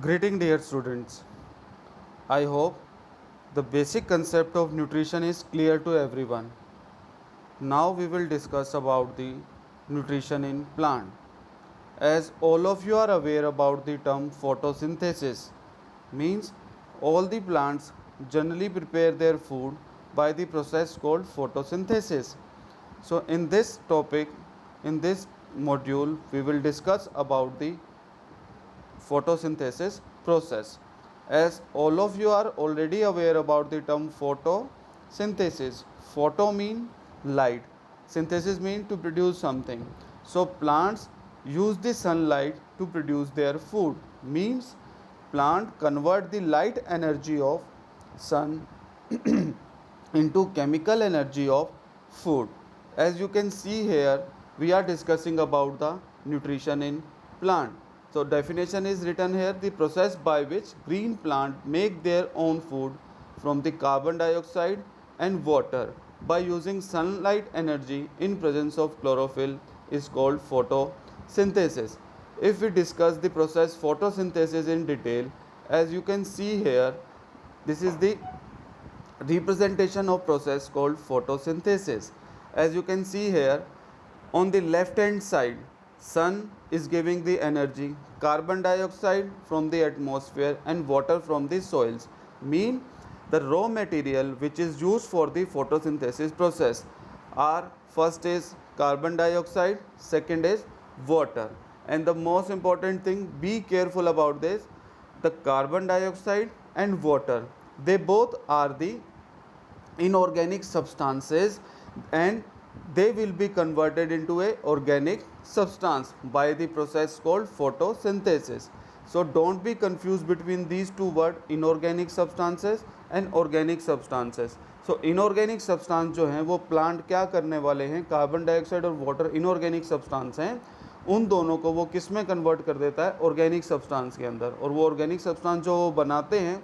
Greeting dear students. I hope the basic concept of nutrition is clear to everyone. Now we will discuss about the nutrition in plant. As all of you are aware about the term photosynthesis, means all the plants generally prepare their food by the process called photosynthesis. So in this topic, in this module, we will discuss about the photosynthesis process. As all of you are already aware about the term photosynthesis, photo mean light, synthesis mean to produce something. So plants use the sunlight to produce their food, means plant convert the light energy of sun into chemical energy of food. As you can see here, we are discussing about the nutrition in plant. So definition is written here: the process by which green plant make their own food from the carbon dioxide and water by using sunlight energy in presence of chlorophyll is called photosynthesis. If we discuss the process photosynthesis in detail, as you can see here, this is the representation of process called photosynthesis. As you can see here, on the left hand side, sun is giving the energy, carbon dioxide from the atmosphere and water from the soils, mean the raw material which is used for the photosynthesis process are: first is carbon dioxide, second is water. And the most important thing, be careful about this, the carbon dioxide and water, they both are the inorganic substances, and they will be converted into a organic substance by the process called photosynthesis. So don't be confused between these two words, inorganic substances and organic substances. So inorganic substance जो हैं वो plant क्या करने वाले हैं, carbon dioxide और water inorganic substance हैं, उन दोनों को वो किस में कन्वर्ट कर देता है, ऑर्गेनिक सब्सटेंस के अंदर। और वो ऑर्गेनिक सब्सटेंस जो वो बनाते हैं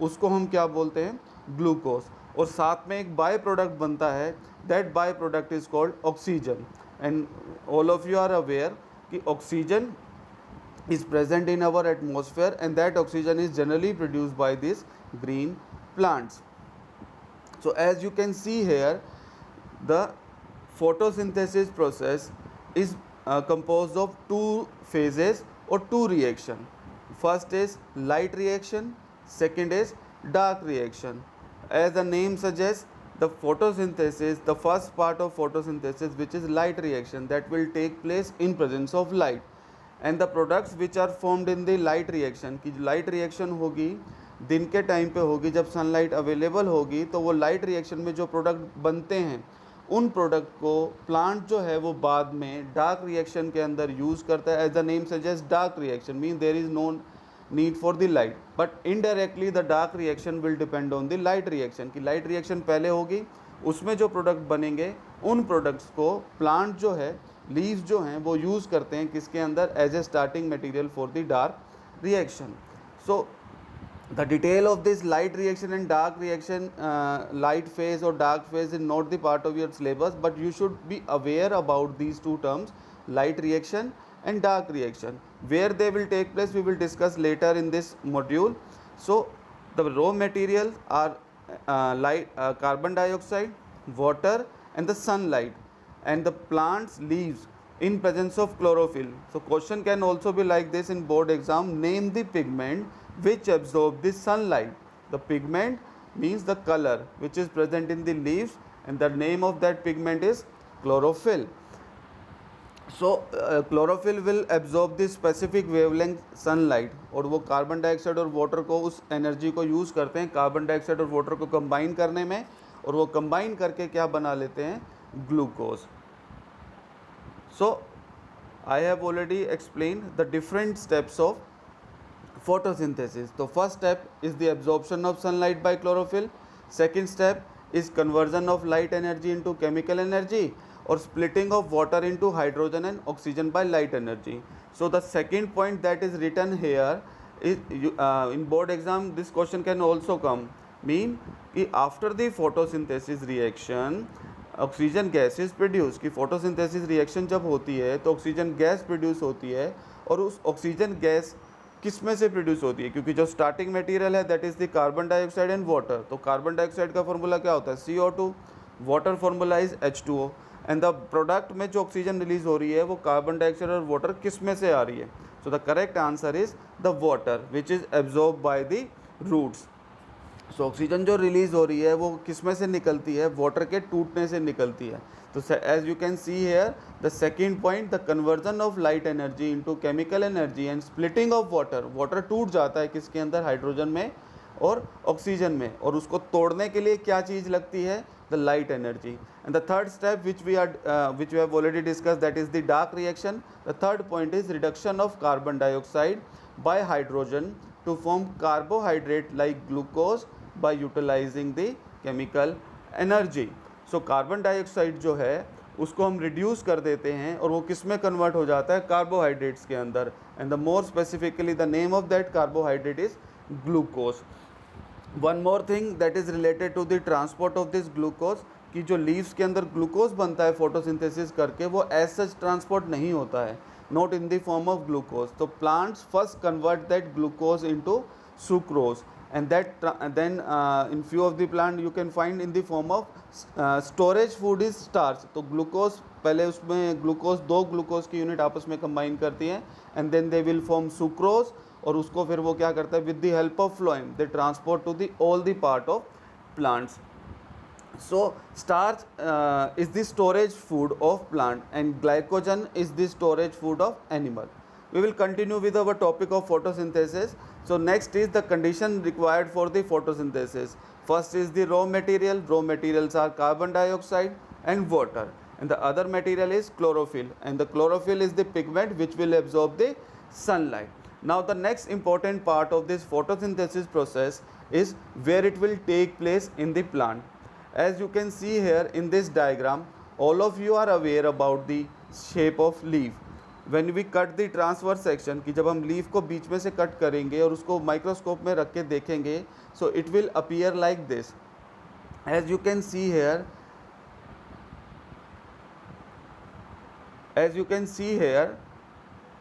उसको हम क्या बोलते हैं, ग्लूकोज। और साथ में एक बाय प्रोडक्ट बनता है, that by product is called oxygen. And all of you are aware कि oxygen is present in our atmosphere, and that oxygen is generally produced by these green plants. So as you can see here, the photosynthesis process is composed of two phases or two reaction. First is light reaction, second is dark reaction. As the name suggests, the photosynthesis, the first part of photosynthesis, which is light reaction, that will take place in presence of light. And the products which are formed in the light reaction, की light reaction होगी दिन के time पे होगी, जब sunlight available होगी, तो वो लाइट रिएक्शन में जो प्रोडक्ट बनते हैं उन प्रोडक्ट को प्लांट जो है वो बाद में डार्क रिएक्शन के अंदर यूज़ करता है। As the name suggest, dark reaction mean there is no need for the light, but indirectly the dark reaction will depend on the light reaction, की लाइट रिएक्शन पहले होगी, उसमें जो प्रोडक्ट बनेंगे उन प्रोडक्ट्स को प्लांट जो है, लीव्स जो हैं वो यूज़ करते हैं किसके अंदर, as a starting material for the dark reaction. So the detail of this light reaction and dark reaction, light phase और dark phase is not the part of your syllabus, but you should be aware about these two terms, light reaction and dark reaction. Where they will take place we will discuss later in this module. So the raw materials are carbon dioxide, water and the sunlight, and the plants leaves in presence of chlorophyll. So question can also be like this in board exam: name the pigment which absorb the sunlight. The pigment means the color which is present in the leaves, and the name of that pigment is chlorophyll. So chlorophyll will absorb the specific wavelength sunlight, और वो carbon dioxide और water को, उस energy को use करते हैं carbon dioxide और water को कंबाइन करने में, और वो कंबाइन करके क्या बना लेते हैं, glucose. So I have already explain the different steps of photosynthesis. तो first step is the absorption of sunlight bye chlorophyll, second step is conversion of light energy into chemical energy, or splitting of water into hydrogen and oxygen by light energy. So the second point that is written here is in board exam this question can also come, mean कि after the photosynthesis reaction oxygen gas is produce, कि photosynthesis reaction जब होती है तो oxygen gas produce होती है, और उस ऑक्सीजन गैस किस में से प्रोड्यूस होती है, क्योंकि जो स्टार्टिंग मटेरियल है that is the carbon dioxide and water, तो कार्बन डाइऑक्साइड का फॉर्मूला क्या होता है CO2, water formula is H2O, and the product में जो ऑक्सीजन रिलीज हो रही है वो कार्बन डाइऑक्साइड और वाटर किस में से आ रही है, so the correct answer is the water which is absorb by the roots. So oxygen जो रिलीज़ हो रही है वो किस में से निकलती है, वाटर के टूटने से निकलती है। तो as you can see here the second point, the conversion of light energy into chemical energy and splitting of water, water टूट जाता है किसके अंदर, हाइड्रोजन में और ऑक्सीजन में, और उसको तोड़ने के लिए क्या चीज़ लगती है, the light energy. And the third step which we have already discuss that is the dark reaction. The third point is reduction of carbon dioxide by hydrogen to form carbohydrate like glucose by utilizing the chemical energy। so carbon dioxide जो है उसको हम reduce कर देते हैं और वो किस में कन्वर्ट हो जाता है, कार्बोहाइड्रेट्स के अंदर, and the more specifically the name of that carbohydrate is glucose. One more thing that is related to the transport of this glucose, कि जो लीव्स के अंदर ग्लूकोज बनता है फोटोसिंथेसिस करके वो एज सच ट्रांसपोर्ट नहीं होता है, not in the form of glucose. So plants first convert that glucose into sucrose, and that then in few of the plant you can find in the form of storage food is starch। तो glucose पहले उसमें glucose, दो glucose की unit आपस में combine करती हैं and then they will form sucrose, और उसको फिर वो क्या करता है with the help of phloem they transport to the all the part of plants. So starch is the storage food of plant and glycogen is the storage food of animal. We will continue with our topic of photosynthesis. So next is the condition required for the photosynthesis. First is the raw material. Raw materials are carbon dioxide and water, and the other material is chlorophyll, and the chlorophyll is the pigment which will absorb the sunlight. Now the next important part of this photosynthesis process is where it will take place in the plant. As you can see here in this diagram, all of you are aware about the shape of leaf. When we cut the transverse section, कि जब हम leaf को बीच में से cut करेंगे और उसको microscope में रख के देखेंगे, so it will appear like this. As you can see here,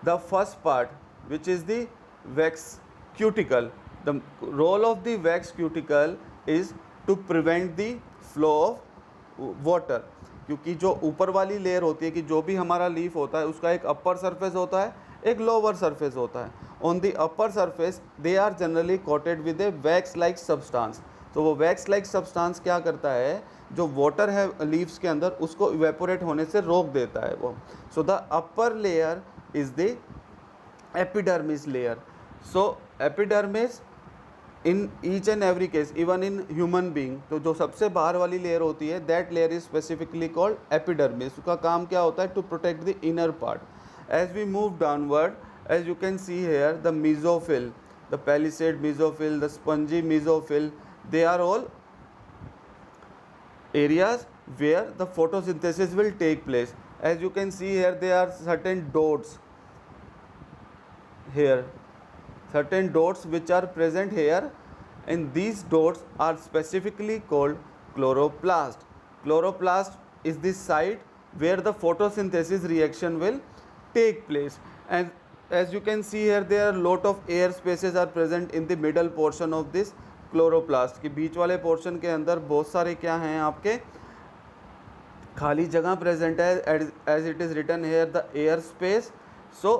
the first part which is the wax cuticle. The role of the wax cuticle is to prevent the flow of water, क्योंकि जो ऊपर वाली layer होती है कि जो भी हमारा लीफ होता है उसका एक अपर सरफेस होता है, एक लोअर सरफेस होता है। On the upper surface they are generally coated with a wax like substance. तो वो वैक्स लाइक सब्सटेंस क्या करता है, जो वाटर है लीव्स के अंदर उसको इवेपोरेट होने से रोक देता है वो। So the upper layer is the epidermis layer. So epidermis in each and every case, even in human being, तो जो सबसे बाहर वाली लेयर होती है that layer is specifically called epidermis. उसका काम क्या होता है, to protect the inner part. As we move downward, as you can see here the mesophyll, the palisade mesophyll, the spongy mesophyll, they are all areas where the photosynthesis will take place. As you can see here, there are certain dots here, certain dots which are present here, and these dots are specifically called chloroplast. Chloroplast is the site where the photosynthesis reaction will take place, and as you can see here, there are lot of air spaces are present in the middle portion of this chloroplast. के बीच वाले portion के अंदर बहुत सारे क्या हैं आपके खाली जगह प्रेजेंट है, as it is written here the air space. So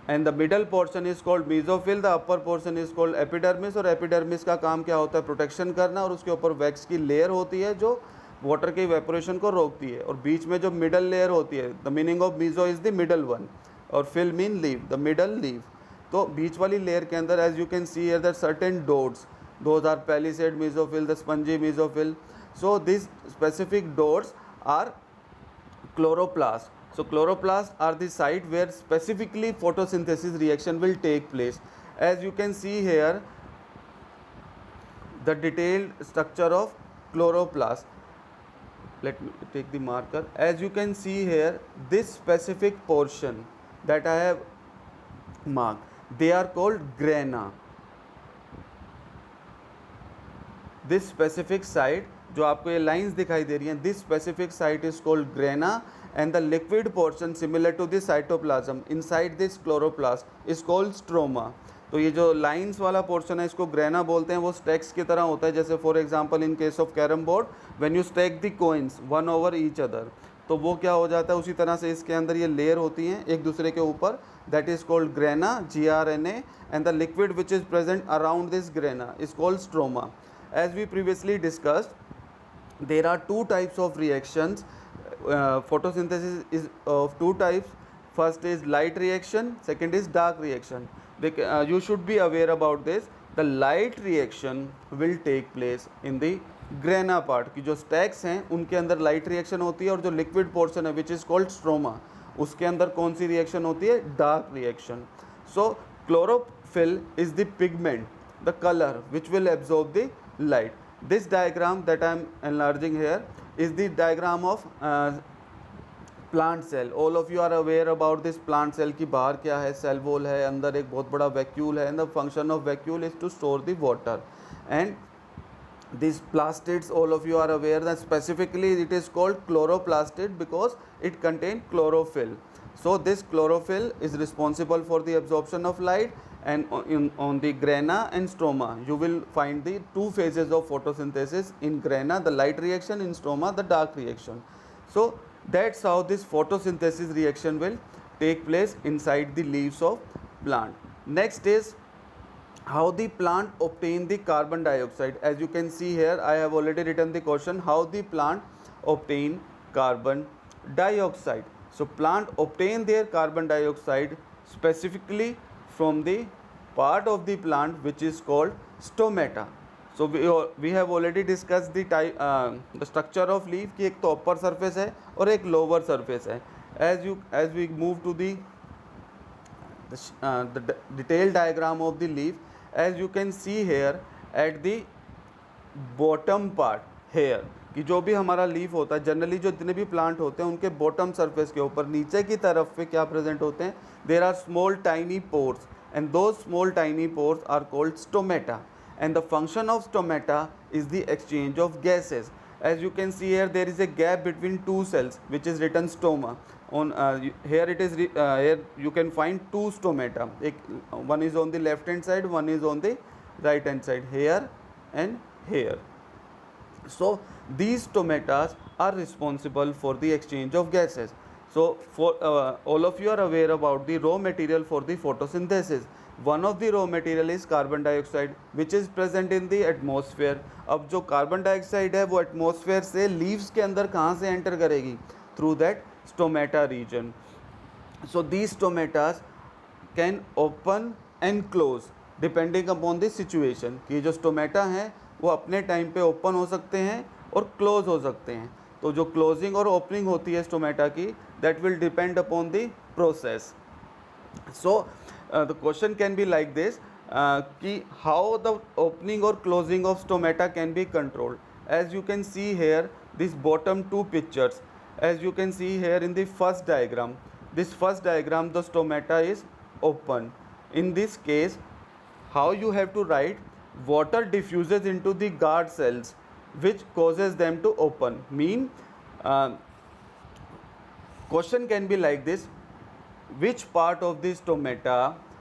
and the middle portion is called mesophyll, the upper portion is called epidermis, और एपिडर्मिस का काम क्या होता है, प्रोटेक्शन करना, और उसके ऊपर वैक्स की लेयर होती है जो वाटर के इवेपोरेशन को रोकती है, और बीच में जो मिडल लेयर होती है, the meaning of meso is the middle one, और phyll mean leaf, the middle leaf. तो बीच वाली लेयर के अंदर as you can see here that certain dots, those are palisade mesophyll, the spongy mesophyll. So this specific dots are chloroplast. So chloroplasts are the site where specifically photosynthesis reaction will take place. As you can see here, the detailed structure of chloroplast. Let me take the marker. As you can see here, this specific portion that I have marked, they are called grana. This specific site जो आपको ये lines दिखाई दे रही हैं, this specific site is called grana and the liquid portion similar to the cytoplasm inside this chloroplast is called stroma. तो ये जो लाइंस वाला पोर्शन है इसको ग्रेना बोलते हैं, वो स्टैक्स की तरह होता है, जैसे for example in case of carrom board when you stack the coins one over each other, तो वो क्या हो जाता है, उसी तरह से इसके अंदर ये लेयर होती हैं एक दूसरे के ऊपर, that is called grana, GRNA, and the liquid which is present around this grana is called stroma. As we previously discussed, there are two types of reactions. Photosynthesis is of two types. First is light reaction, second is dark reaction. You should be aware about this. The light reaction will take place in the grana part, कि जो stacks हैं उनके अंदर light reaction होती है, और जो liquid portion है which is called stroma, उसके अंदर कौन सी reaction होती है, dark reaction. So chlorophyll is the pigment, the color which will absorb the light. This diagram that I am enlarging here is the diagram of plant cell. All of you are aware about this plant cell की बाहर क्या है, cell wall है, अंदर एक बहुत बड़ा vacuole है, and the function of vacuole is to store the water. And these plastids, all of you are aware that specifically it is called chloroplastid because it contains chlorophyll. So this chlorophyll is responsible for the absorption of light, and on the grana and stroma you will find the two phases of photosynthesis. In grana the light reaction, in stroma the dark reaction. So that's how this photosynthesis reaction will take place inside the leaves of plant. Next is how the plant obtain the carbon dioxide. As you can see here, I have already written the question, how the plant obtain carbon dioxide. So plant obtain their carbon dioxide specifically from the part of the plant which is called stomata. So we have already discussed the type the structure of leaf, कि एक तो upper surface है और एक lower surface है. As we move to the detailed diagram of the leaf, as you can see here at the bottom part here, कि जो भी हमारा लीफ होता है, जनरली जो जितने भी प्लांट होते हैं उनके बॉटम सरफेस के ऊपर नीचे की तरफ पे क्या प्रेजेंट होते हैं, there are small tiny pores, and those small tiny pores are called stomata, and the function of stomata is the exchange of gases. As you can see here, there is a gap between two cells which is written stoma. On here it is here you can find two stomata. One is on the left hand side, one is on the right hand side, here and here. So these stomatas are responsible for the exchange of gases. So for all of you are aware about the raw material for the photosynthesis. One of the raw material is carbon dioxide which is present in the atmosphere. अब जो carbon dioxide है वो atmosphere से leaves के अंदर कहाँ से enter करेगी, through that stomata region. So these stomatas can open and close depending upon the situation, कि जो स्टोमेटा हैं वो अपने टाइम पे ओपन हो सकते हैं और क्लोज हो सकते हैं. तो जो क्लोजिंग और ओपनिंग होती है स्टोमेटा की, that will depend upon the process. So the question can be like this, कि how the opening or closing of stomata can be controlled. As you can see here, these bottom two pictures, as you can see here in the first diagram, this first diagram the stomata is open. In this case, how you have to write, water diffuses into the guard cells which causes them to open. Mean question can be like this, which part of the stomata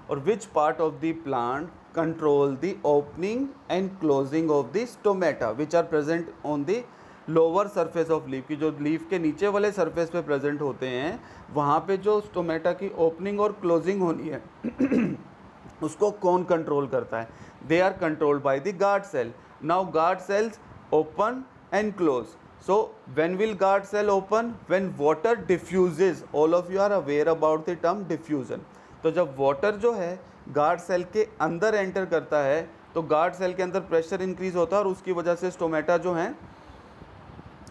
or which part of the plant control the opening and closing of the stomata which are present on the lower surface of leaf, की जो leaf के नीचे वाले surface पे present होते हैं, वहाँ पे जो स्टोमेटा की ओपनिंग और क्लोजिंग होनी है उसको कौन कंट्रोल करता है. They are controlled by the guard cell. Now guard cells open and close. So when will guard cell open? When water diffuses. All of you are aware about the term diffusion. तो जब water जो है guard cell के अंदर enter करता है तो guard cell के अंदर प्रेशर इंक्रीज होता है और उसकी वजह से स्टोमेटा जो हैं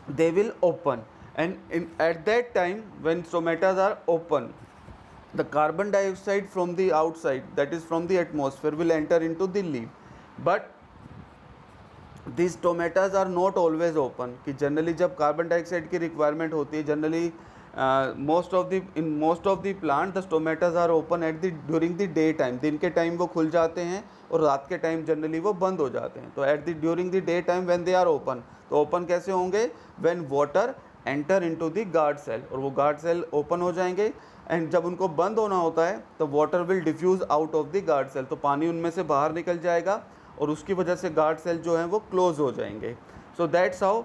they will open. And at that time when stomatas are open, the carbon dioxide from the outside, that is from the atmosphere, will enter into the leaf. But these stomatas are not always open, कि generally जब carbon dioxide की requirement होती है, generally most of the in most of the plant the stomatas are open at the during the day time, दिन के time वो खुल जाते हैं और रात के टाइम जनरली वो बंद हो जाते हैं। तो at the during the day time when they are open, तो ओपन कैसे होंगे, when water enter into the guard cell, और वो गार्ड सेल ओपन हो जाएंगे। एंड जब उनको बंद होना होता है तो water will diffuse out of the guard cell, तो पानी उनमें से बाहर निकल जाएगा और उसकी वजह से गार्ड सेल जो हैं वो क्लोज हो जाएंगे। So that's how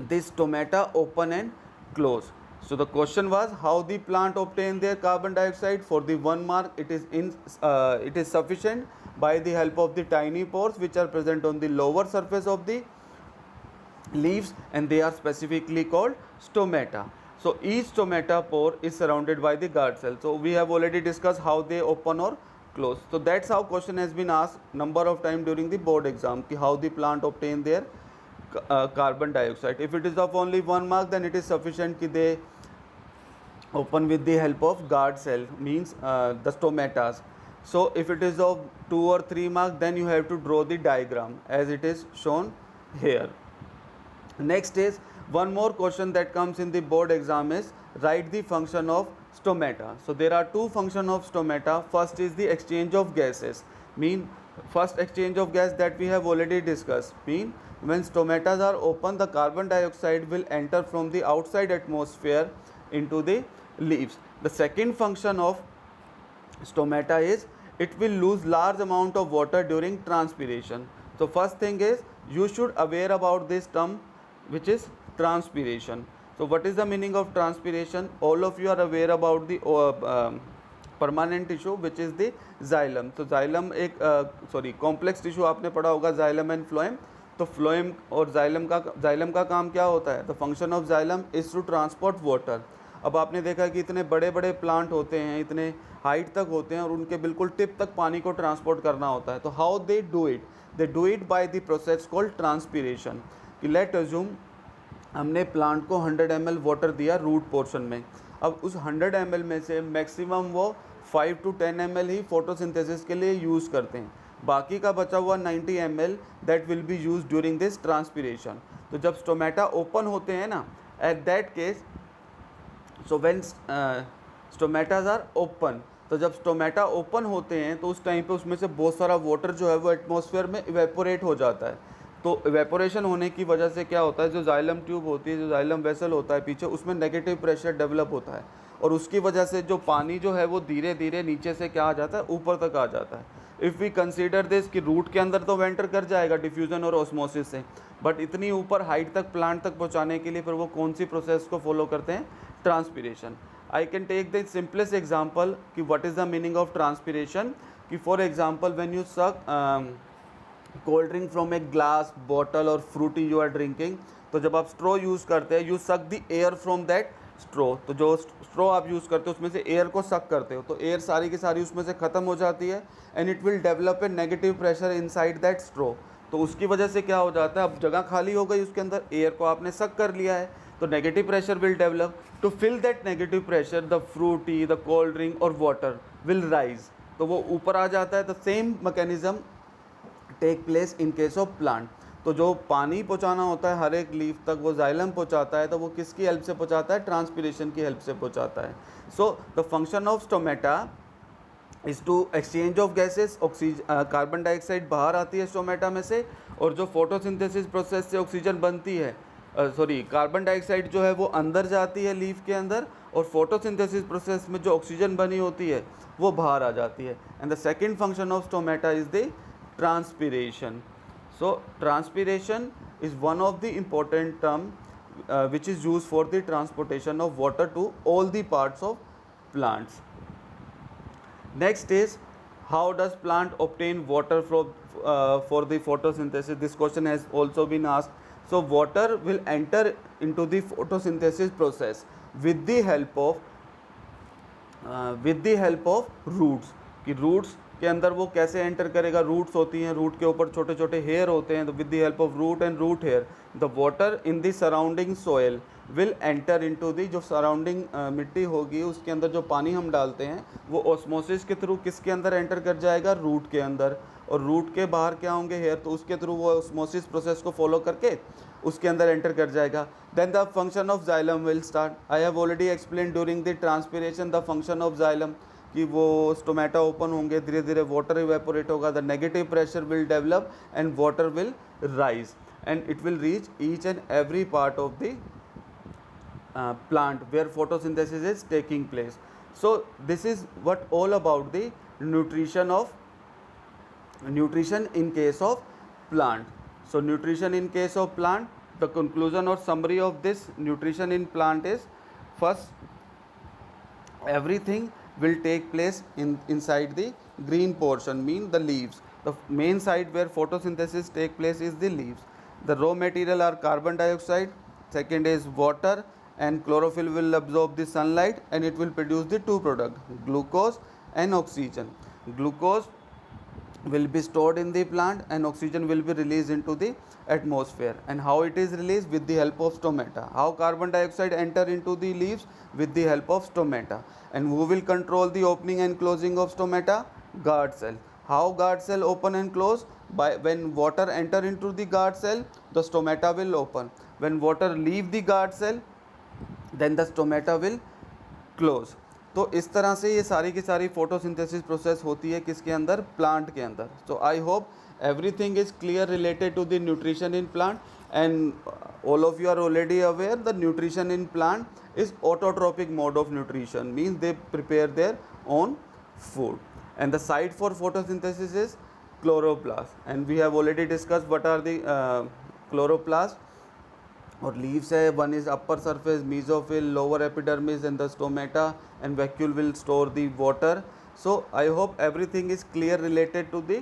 this stomata open and close. So the question was how the plant obtain their carbon dioxide. For the 1 mark it is sufficient by the help of the tiny pores which are present on the lower surface of the leaves, and they are specifically called stomata. So each stomata pore is surrounded by the guard cell. So we have already discussed how they open or close. So that's how question has been asked number of time during the board exam ki how the plant obtain their carbon dioxide. If it is of only 1 mark then it is sufficient ki they open with the help of guard cell, means the stomatas. So if it is of 2 or 3 mark then you have to draw the diagram as it is shown here. Next is one more question that comes in the board exam is write the function of stomata. So there are two functions of stomata. First is the exchange of gases, mean first exchange of gas that we have already discussed, mean when stomatas are open the carbon dioxide will enter from the outside atmosphere into the leaves. The second function of stomata is it will lose large amount of water during transpiration. So first thing is you should aware about this term which is transpiration. So what is the meaning of transpiration? All of you are aware about the permanent tissue which is the xylem. तो xylem एक complex tissue आपने पढ़ा होगा, xylem and phloem. तो phloem और xylem का काम क्या होता है? The function of xylem is to transport water. अब आपने देखा कि इतने बड़े बड़े प्लांट होते हैं, इतने हाइट तक होते हैं और उनके बिल्कुल टिप तक पानी को ट्रांसपोर्ट करना होता है. तो how they do it by the process called transpiration. कि लेट अज्यूम हमने प्लांट को 100 ml वाटर दिया रूट पोर्शन में. अब उस 100 ml में से मैक्सिमम वो 5 to 10 ml ही फोटोसिंथेसिस के लिए यूज़ करते हैं. बाकी का बचा हुआ 90 ml that will be use during this transpiration. तो जब स्टोमेटा ओपन होते हैं ना, at that case so when stomatas are open, तो जब स्टोमेटा ओपन होते हैं तो उस टाइम पे उसमें से बहुत सारा वाटर जो है वो एटमॉस्फेयर में इवेपोरेट हो जाता है. तो इवेपोरेशन होने की वजह से क्या होता है, जो जाइलम ट्यूब होती है, जो जाइलम वेसल होता है पीछे, उसमें नेगेटिव प्रेशर डेवलप होता है और उसकी वजह से जो पानी जो है वो धीरे धीरे नीचे से क्या आ जाता है, ऊपर तक आ जाता है. इफ़ वी कंसीडर दिस कि रूट के अंदर तो वेंटर कर जाएगा डिफ्यूज़न और ऑस्मोसिस से, बट इतनी ऊपर हाइट तक प्लांट तक पहुंचाने के लिए फिर वो कौन सी प्रोसेस को फॉलो करते हैं? Transpiration. I can take the simplest example कि what is the meaning of transpiration. कि for example when you suck cold drink from a glass bottle और फ्रूटी यू आर ड्रिंकिंग, तो जब आप स्ट्रॉ यूज़ करते हैं, you suck the air from that straw. तो जो स्ट्रॉ आप यूज़ करते हो उसमें से एयर को सक करते हो, तो एयर सारी की सारी उसमें से ख़त्म हो जाती है and it will develop a negative pressure inside that straw. तो उसकी वजह से क्या हो जाता है, अब जगह खाली हो गई, उसके अंदर एयर को आपने सक कर लिया है, तो negative pressure will develop. To fill that negative pressure the Frooti, the cold drink और वाटर विल राइज, तो वो ऊपर आ जाता है. The same mechanism take place in case of plant. तो जो पानी पहुंचाना होता है हर एक लीफ तक वो जाइलम पहुंचाता है, तो वो किसकी हेल्प से पहुंचाता है? ट्रांसपीरेशन की हेल्प से पहुंचाता है. So the function of stomata is to exchange of gases. Carbon dioxide बाहर आती है स्टोमेटा में से, और जो फोटोसिंथेसिस प्रोसेस से ऑक्सीजन बनती है, कार्बन डाइऑक्साइड जो है वो अंदर जाती है लीफ के अंदर, और फोटोसिंथेसिस प्रोसेस में जो ऑक्सीजन बनी होती है वो बाहर आ जाती है. And the second function of stomata is the transpiration. So transpiration is one of the important term which is used for the transportation of water to all the parts of plants. Next is how does plant obtain water from for the photosynthesis? This question has also been asked. So water will enter into the photosynthesis process with the help of roots. कि roots के अंदर वो कैसे enter करेगा? Roots होती हैं, root के ऊपर छोटे छोटे हेयर होते हैं, तो with the help of root and root hair the water in the surrounding soil will enter into the. जो सराउंडिंग मिट्टी होगी उसके अंदर जो पानी हम डालते हैं वो ऑस्मोसिस के थ्रू किसके अंदर एंटर कर जाएगा? रूट के अंदर. और रूट के बाहर क्या होंगे? हेयर. तो उसके थ्रू वो ऑस्मोसिस प्रोसेस को फॉलो करके उसके अंदर एंटर कर जाएगा. Then the function of xylem will start. I have already explain during the transpiration the function of xylem कि वो स्टोमेटा ओपन होंगे, धीरे धीरे वाटर इवेपोरेट होगा, the negative pressure will develop and water will rise and it will reach each and every part of the plant where photosynthesis is taking place. So this is what all about the nutrition in case of plant. So nutrition in case of plant, the conclusion or summary of this nutrition in plant is, first, everything will take place inside the green portion, mean the leaves. The main site where photosynthesis take place is the leaves. The raw material are carbon dioxide, second is water, and chlorophyll will absorb the sunlight and it will produce the two products, glucose and oxygen. Glucose will be stored in the plant and oxygen will be released into the atmosphere. And how it is released? With the help of stomata. How carbon dioxide enter into the leaves? With the help of stomata. And who will control the opening and closing of stomata? Guard cell. How guard cell open and close? By when water enter into the guard cell, the stomata will open. When water leave the guard cell, then the stomata will close. तो इस तरह से ये सारी की सारी photosynthesis process होती है किसके अंदर? प्लांट के अंदर. So I hope everything is clear related to the nutrition in plant, and all of you are already aware the nutrition in plant is autotrophic mode of nutrition, means they prepare their own food, and the site for photosynthesis is chloroplast, and we have already discussed what are the chloroplast और leaves है. One is upper surface mesophyll, lower epidermis and the stomata, and vacuole will store the water. So I hope everything is clear related to the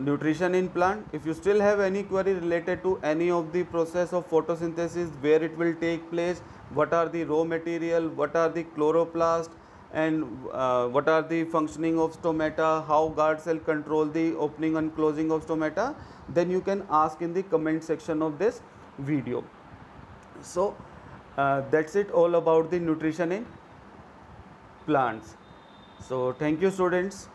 nutrition in plant. If you still have any query related to any of the process of photosynthesis, where it will take place, what are the raw material, what are the chloroplast, and what are the functioning of stomata, how guard cell control the opening and closing of stomata, then you can ask in the comment section of this video. So that's it all about the nutrition in plants. So thank you students.